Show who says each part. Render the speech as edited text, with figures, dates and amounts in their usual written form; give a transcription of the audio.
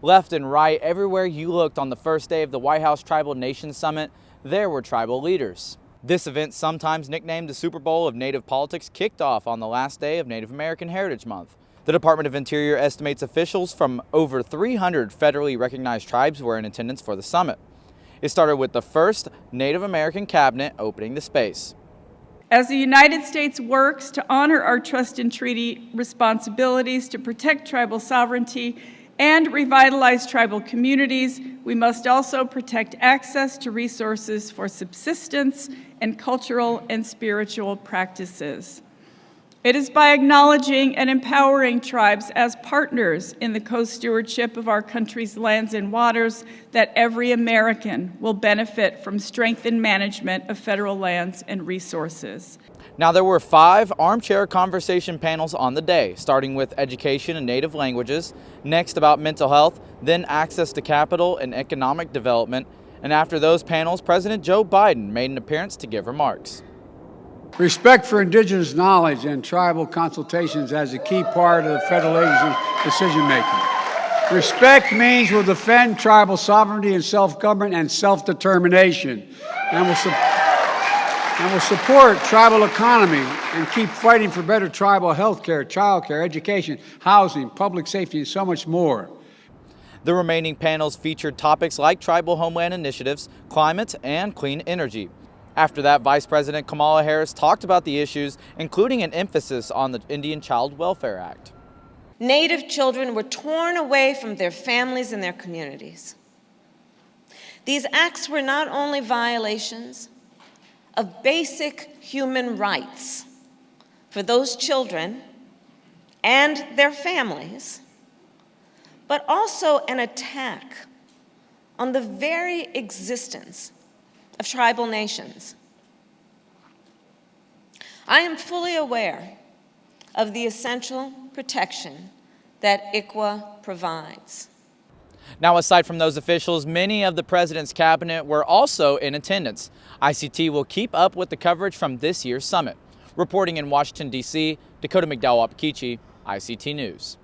Speaker 1: Left and right, everywhere you looked on the first day of the White House Tribal Nations Summit, there were tribal leaders. This event, sometimes nicknamed the Super Bowl of Native Politics, kicked off on the last day of Native American Heritage Month. The Department of Interior estimates officials from over 300 federally recognized tribes were in attendance for the summit. It started with the first Native American cabinet opening the space.
Speaker 2: As the United States works to honor our trust and treaty responsibilities to protect tribal sovereignty and revitalize tribal communities, we must also protect access to resources for subsistence and cultural and spiritual practices. It is by acknowledging and empowering tribes as partners in the co-stewardship of our country's lands and waters that every American will benefit from strengthened management of federal lands and resources.
Speaker 1: Now, there were 5 armchair conversation panels on the day, starting with education and native languages, next about mental health, then access to capital and economic development, and after those panels, President Joe Biden made an appearance to give remarks.
Speaker 3: Respect for indigenous knowledge and tribal consultations as a key part of the federal agency's decision-making. Respect means we'll defend tribal sovereignty and self-government and self-determination, and will support tribal economy and keep fighting for better tribal health care, child care, education, housing, public safety, and so much more.
Speaker 1: The remaining panels featured topics like tribal homeland initiatives, climate, and clean energy. After that, Vice President Kamala Harris talked about the issues, including an emphasis on the Indian Child Welfare Act.
Speaker 4: Native children were torn away from their families and their communities. These acts were not only violations of basic human rights for those children and their families, but also an attack on the very existence of tribal nations. I am fully aware of the essential protection that ICWA provides.
Speaker 1: Now, aside from those officials, many of the president's cabinet were also in attendance. ICT will keep up with the coverage from this year's summit. Reporting in Washington, D.C., Dakota McDowell-Wahpekeche, ICT News.